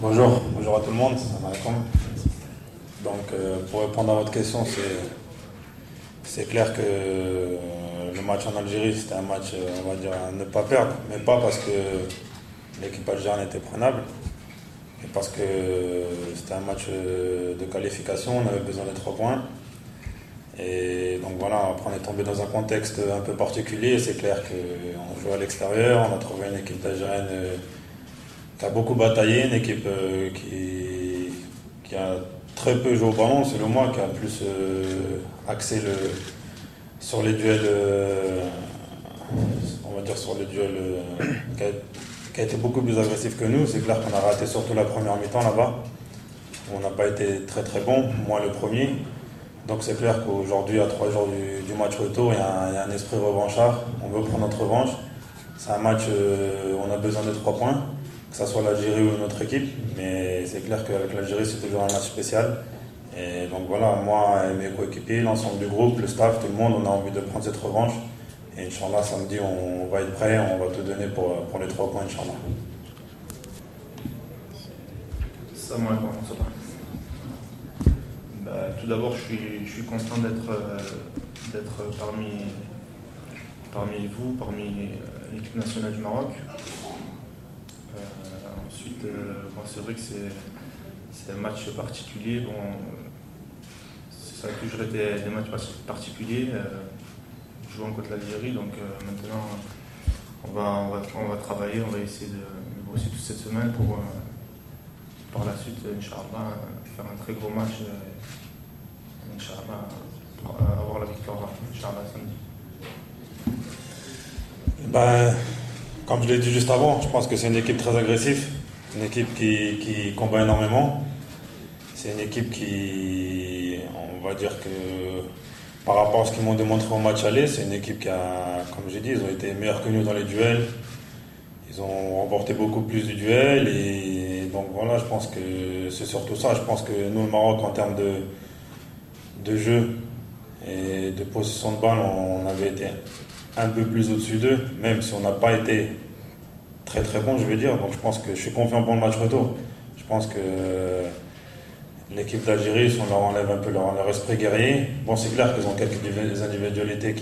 Bonjour à tout le monde. Salam alaikum. Donc, pour répondre à votre question, c'est clair que le match en Algérie, c'était un match, on va dire, à ne pas perdre, mais pas parce que l'équipe algérienne était prenable, mais parce que c'était un match de qualification, on avait besoin des 3 points. Et donc voilà, après on est tombé dans un contexte un peu particulier. C'est clair qu'on joue à l'extérieur, on a trouvé une équipe d'Algérienne qui a beaucoup bataillé, une équipe qui a très peu joué au ballon, selon moi, qui a plus axé sur les duels, on va dire sur les duels, qui a été beaucoup plus agressif que nous. C'est clair qu'on a raté surtout la première mi-temps là-bas, où on n'a pas été très très bon, moi le premier. Donc c'est clair qu'aujourd'hui, à 3 jours du match retour, il y a un esprit revanchard. On veut prendre notre revanche. C'est un match où on a besoin de 3 points, que ce soit l'Algérie ou une autre équipe. Mais c'est clair qu'avec l'Algérie, c'est toujours un match spécial. Et donc voilà, moi et mes coéquipiers, l'ensemble du groupe, le staff, tout le monde, on a envie de prendre cette revanche. Et Inch'Allah, samedi, on va être prêt, on va tout donner pour les 3 points, Inch'Allah. Salam alaikum. Tout d'abord, je suis content d'être parmi vous, parmi l'équipe nationale du Maroc. Ensuite, c'est vrai que c'est un match particulier. Ça a toujours été des matchs particuliers, jouant contre l'Algérie. Donc maintenant, on va travailler, on va essayer de bosser toute cette semaine pour par la suite, Inch'Allah, faire un très gros match. Inch'Allah, avoir la victoire, Inch'Allah, samedi. Comme je l'ai dit juste avant, je pense que c'est une équipe très agressive, une équipe qui combat énormément. C'est une équipe qui, on va dire que par rapport à ce qu'ils m'ont démontré au match aller, c'est une équipe qui a, comme j'ai dit, ils ont été meilleurs que nous dans les duels. Ils ont remporté beaucoup plus de duels et donc voilà, je pense que c'est surtout ça. Je pense que nous, le Maroc, en termes de jeu et de possession de balle, on avait été un peu plus au-dessus d'eux, même si on n'a pas été très très bon, je veux dire. Donc je pense que je suis confiant pour le match retour. Je pense que l'équipe d'Algérie, si on leur enlève un peu leur esprit guerrier, bon, c'est clair qu'ils ont quelques individualités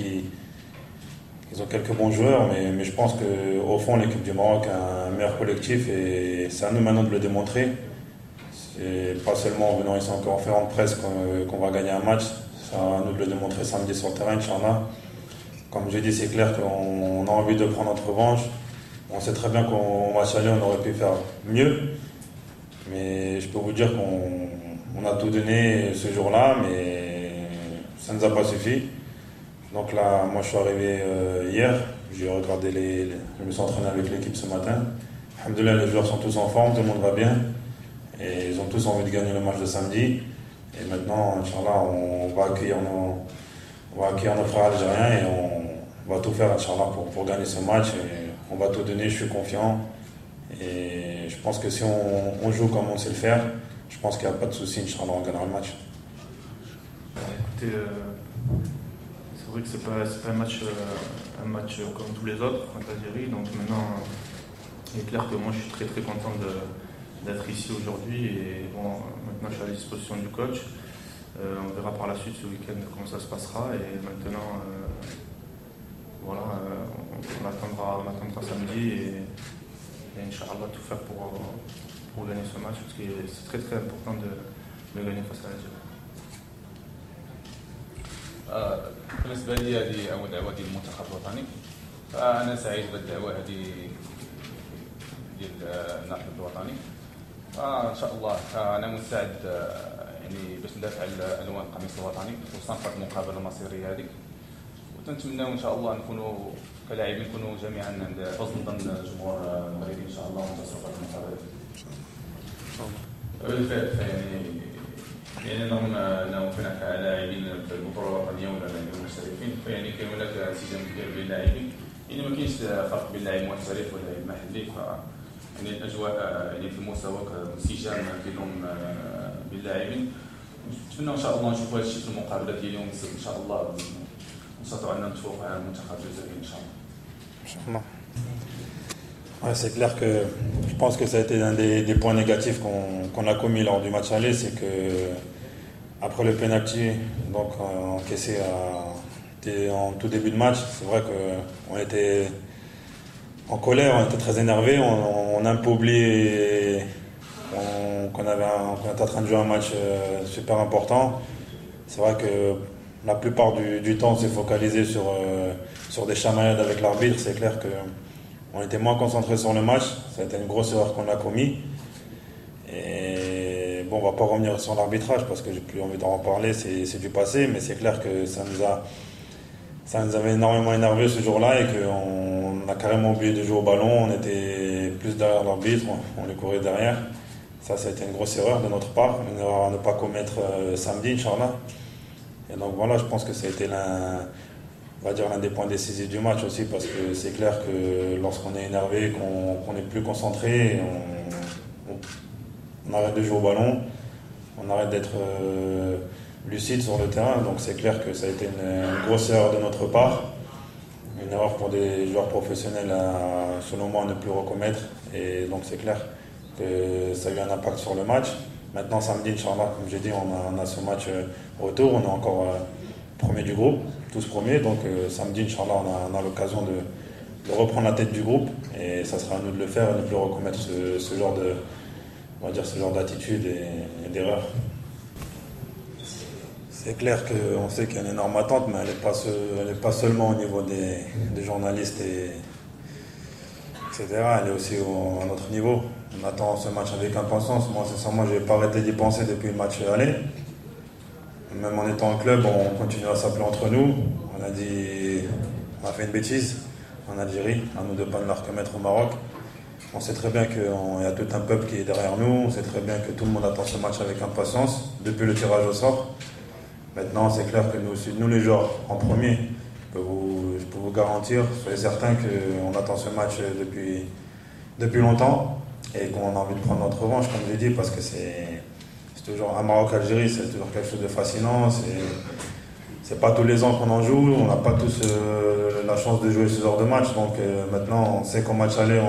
ils ont quelques bons joueurs, mais je pense qu'au fond, l'équipe du Maroc a un meilleur collectif et c'est à nous maintenant de le démontrer. C'est pas seulement en venant ici en conférence de presse qu'on va gagner un match, c'est à nous de le démontrer samedi sur le terrain, Inch'Allah. Comme j'ai dit, c'est clair qu'on a envie de prendre notre revanche. On sait très bien qu'au match aller, on aurait pu faire mieux, mais je peux vous dire qu'on a tout donné ce jour-là, mais ça ne nous a pas suffi. Donc là, moi je suis arrivé hier, j'ai regardé je me suis entraîné avec l'équipe ce matin. Alhamdoulilah, les joueurs sont tous en forme, tout le monde va bien. Et ils ont tous envie de gagner le match de samedi. Et maintenant, Inch'Allah, on va accueillir nos frères algériens et on va tout faire, Inch'Allah, pour gagner ce match. Et on va tout donner, je suis confiant. Et je pense que si on joue comme on sait le faire, je pense qu'il n'y a pas de souci, Inch'Allah, on gagnera le match. Écoutez, c'est vrai que c'est pas un match comme tous les autres contre l'Algérie. Donc maintenant, il est clair que moi je suis très très content d'être ici aujourd'hui. Et bon, maintenant je suis à la disposition du coach. On verra par la suite ce week-end comment ça se passera. Et maintenant, voilà, on attendra samedi et Inch'Allah tout faire pour gagner ce match parce que c'est très très important de gagner face à l'Algérie. بالنسبه لي هذه اول دعوه ديال المنتخب الوطني، فانا سعيد بالدعوه هذه ديال الناخب الوطني. فان شاء الله انا مستعد يعني باش ندافع على الوان القميص الوطني خصوصا في المقابله المصيريه هذه، وتنتمناو ان شاء الله نكونوا كلاعبين نكونوا جميعا عند حسن ظن الجمهور المغربي ان شاء الله وننتصروا في المقابله. بالفعل يعني انهم كلاعبين في البطوله الوطنيه ولا المحترفين، فيعني كاين هناك انسجام كبير بين اللاعبين، يعني ما كاينش فرق بين لاعب محترف ولاعب محلي. ف يعني الاجواء يعني في المستوى انسجام بينهم بين اللاعبين. نتمنى ان شاء الله نشوفوا هذا الشيء في المقابله ديال اليوم السبت ان شاء الله، ونستطيعوا ان نتفوق على المنتخب الجزائري ان شاء الله. ان شاء الله. Ouais, c'est clair que je pense que ça a été l'un des points négatifs qu'on a commis lors du match aller, c'est que après le penalty, donc encaissé en tout début de match, c'est vrai qu'on était en colère, on était très énervé, on a un peu oublié qu'on était en train de jouer un match super important. C'est vrai que la plupart du temps, on s'est focalisé sur des chamailleries avec l'arbitre. C'est clair qu'on était moins concentré sur le match. Ça a été une grosse erreur qu'on a commis. Et bon, on va pas revenir sur l'arbitrage parce que j'ai plus envie d'en parler. C'est du passé, mais c'est clair que ça nous avait énormément énervé ce jour-là et qu'on a carrément oublié de jouer au ballon. On était plus derrière l'arbitre, on les courait derrière. Ça a été une grosse erreur de notre part, une erreur à ne pas commettre samedi, Inch'Allah. Et donc voilà, je pense que ça a été l'un des points décisifs du match aussi, parce que c'est clair que lorsqu'on est énervé, qu'on n'est plus concentré, on arrête de jouer au ballon, on arrête d'être lucide sur le terrain. Donc c'est clair que ça a été une grosse erreur de notre part, une erreur pour des joueurs professionnels selon moi à ne plus recommettre. Et donc c'est clair que ça a eu un impact sur le match. Maintenant samedi, Inch'Allah, comme j'ai dit, on a ce match retour, on est encore premier du groupe, tous premiers, donc samedi, Inch'Allah, on a l'occasion de reprendre la tête du groupe et ça sera à nous de le faire et de ne plus recommettre ce genre d'attitude et d'erreur. C'est clair qu'on sait qu'il y a une énorme attente, mais elle n'est pas seulement au niveau des journalistes, etc. Elle est aussi à notre niveau. On attend ce match avec impatience. Moi, sincèrement, je n'ai pas arrêté d'y penser depuis le match aller. Même en étant en club, on continue à s'appeler entre nous. On a fait une bêtise en Algérie, à nous de ne pas la remettre au Maroc. On sait très bien qu'il y a tout un peuple qui est derrière nous. On sait très bien que tout le monde attend ce match avec impatience depuis le tirage au sort. Maintenant, c'est clair que nous les joueurs, en premier, je peux vous garantir, soyez certains qu'on attend ce match depuis longtemps et qu'on a envie de prendre notre revanche, comme je l'ai dit, parce que c'est toujours un Maroc-Algérie, c'est toujours quelque chose de fascinant. C'est pas tous les ans qu'on en joue, on n'a pas tous la chance de jouer ce genre de match. Donc maintenant, on sait qu'au match aller,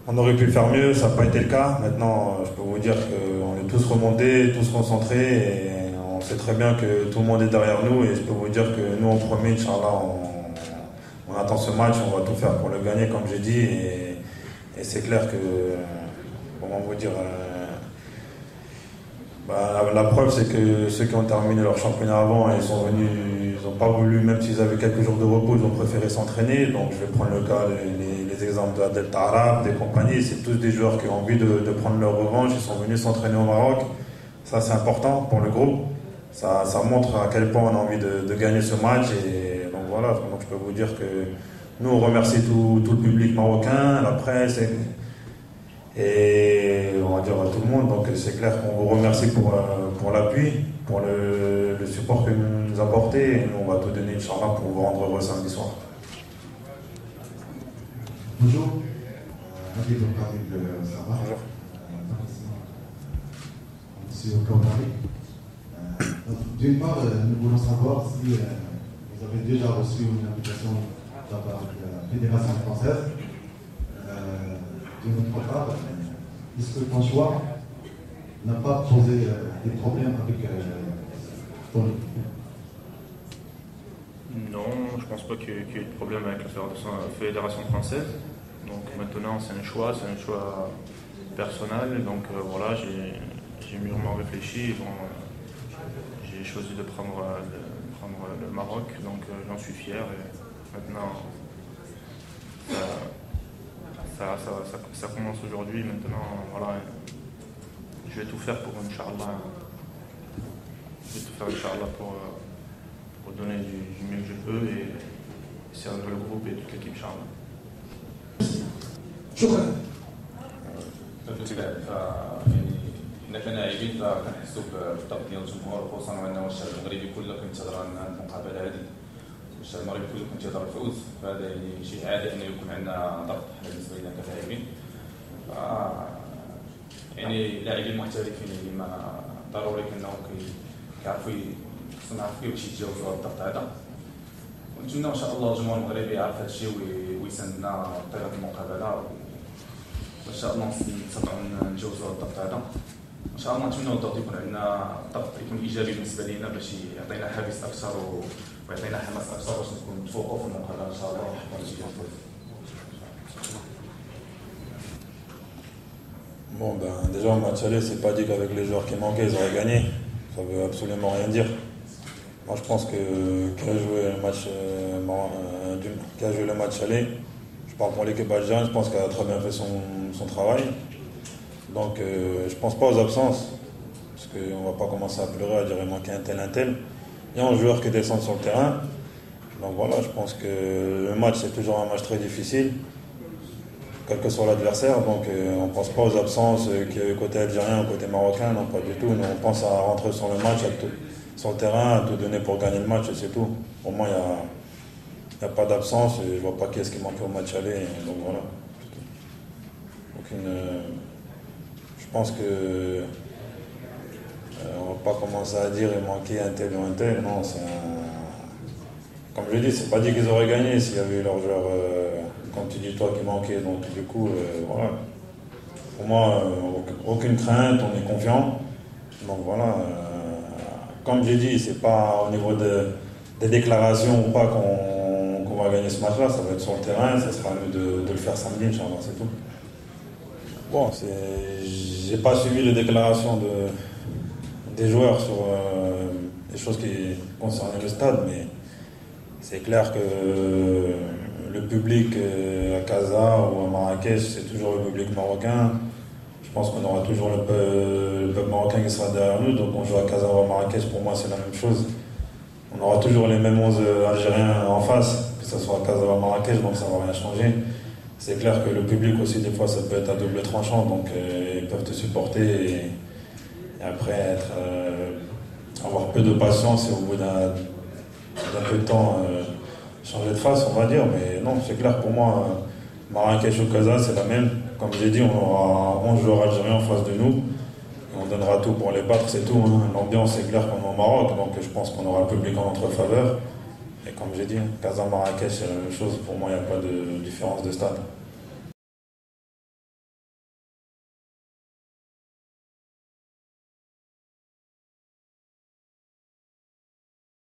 on aurait pu le faire mieux, ça n'a pas été le cas. Maintenant, je peux vous dire qu'on est tous remontés, tous concentrés, et on sait très bien que tout le monde est derrière nous. Et je peux vous dire que nous, en premier, Inch'Allah, on attend ce match, on va tout faire pour le gagner, comme j'ai dit. Et c'est clair que, comment vous dire, la preuve, c'est que ceux qui ont terminé leur championnat avant, ils sont venus, ils n'ont pas voulu, même s'ils avaient quelques jours de repos, ils ont préféré s'entraîner. Donc je vais prendre le cas, les exemples de Adel Taarab, des compagnies. C'est tous des joueurs qui ont envie de prendre leur revanche. Ils sont venus s'entraîner au Maroc. Ça, c'est important pour le groupe. Ça montre à quel point on a envie de gagner ce match. Et donc voilà, donc je peux vous dire que nous, on remercie tout le public marocain, la presse et on va dire à tout le monde. Donc c'est clair qu'on vous remercie pour l'appui, pour le support que vous nous apportez. Et nous, on va tout donner, Inch'Allah, pour vous rendre heureux samedi soir. Bonjour. Bonjour. Monsieur Kamari. D'une part, nous voulons savoir si vous avez déjà reçu une invitation de la part de la Fédération française. De notre part, est-ce que ton choix n'a pas posé des problèmes avec ton équipe? Non, je ne pense pas qu'il y ait eu de problème avec la Fédération française. Donc maintenant, c'est un choix personnel. Donc voilà, j'ai mûrement réfléchi. Bon, j'ai choisi de prendre le Maroc, donc j'en suis fier. Et maintenant, ça commence aujourd'hui. Maintenant, voilà, je vais tout faire pour Inch'Allah. Je vais tout faire Inch'Allah pour donner du mieux que je peux et servir le groupe et toute l'équipe Inch'Allah. شكرا. بالفعل حنا كلاعبين فكنحسوا بالضغط ديال الجمهور، خصوصا وانه الشعب المغربي كله كينتظر هذه المقابله هذه، الشعب المغربي كله كينتظر الفوز، فهذا يعني شيء عادي انه يكون عندنا ضغط بالنسبه لنا كلاعبين. يعني لاعبين محترفين اللي ما ضروري انهم كيعرفوا خصهم يعرفوا كيفاش يتجاوزوا الضغط هذا. نتمنى ان شاء الله الجمهور المغربي يعرف هذا الشيء ويساندنا بطريقه المقابله وان شاء الله نستطيعوا نتجاوزوا الضغط هذا. ان شاء الله نتمنى الضغط يكون عندنا ضغط يكون ايجابي بالنسبه لنا باش يعطينا حافز اكثر ويعطينا حماس اكثر باش نتفوقوا في المقابله ان شاء الله. Bon, ben, déjà au match aller, c'est pas dit qu'avec les joueurs qui manquaient, ils auraient gagné. Ça veut absolument rien dire. Moi, je pense que qui a joué le match aller, je parle pour l'équipe algérienne, je pense qu'elle a très bien fait son travail. Donc, je pense pas aux absences, parce qu'on va pas commencer à pleurer, à dire il manquait un tel. Il y a un joueur qui descend sur le terrain. Donc voilà, je pense que le match, c'est toujours un match très difficile, quel que soit l'adversaire. Donc on ne pense pas aux absences côté algérien ou côté marocain, non pas du tout. Nous, on pense à rentrer sur le match, sur le terrain, à tout donner pour gagner le match et c'est tout. Pour moi, il n'y a pas d'absence et je ne vois pas qu'est-ce qui manquait au match aller. Donc voilà. Je pense que on ne va pas commencer à dire il manquait un tel ou un tel. Non, comme je l'ai dit, c'est pas dit qu'ils auraient gagné s'il y avait eu leur joueur, comme tu dis toi, qui manquait. Donc du coup, voilà. Pour moi, aucune crainte, on est confiant. Donc voilà. Comme j'ai dit, c'est pas au niveau des déclarations ou pas qu'on va gagner ce match-là. Ça va être sur le terrain. Ça sera à nous de le faire samedi, Inch'Allah, c'est tout. Bon, j'ai pas suivi les déclarations des joueurs sur les choses qui concernaient le stade, mais c'est clair que le public à Casa ou à Marrakech, c'est toujours le public marocain. Je pense qu'on aura toujours le peuple marocain qui sera derrière nous, donc on joue à Casa ou à Marrakech, pour moi c'est la même chose. On aura toujours les mêmes 11 Algériens en face, que ce soit à Casa ou à Marrakech, donc ça ne va rien changer. C'est clair que le public aussi, des fois, ça peut être à double tranchant, donc ils peuvent te supporter et après avoir peu de patience et au bout d'un peu de temps changer de face, on va dire. Mais non, c'est clair pour moi, Marrakech ou Casa, c'est la même. Comme j'ai dit, on aura 11 joueurs algériens en face de nous. Et on donnera tout pour les battre, c'est tout. Hein. L'ambiance, c'est clair qu'on est au Maroc, donc je pense qu'on aura le public en notre faveur. Et comme j'ai dit, Casa, Marrakech, c'est la même chose. Pour moi, il n'y a pas de différence de stade.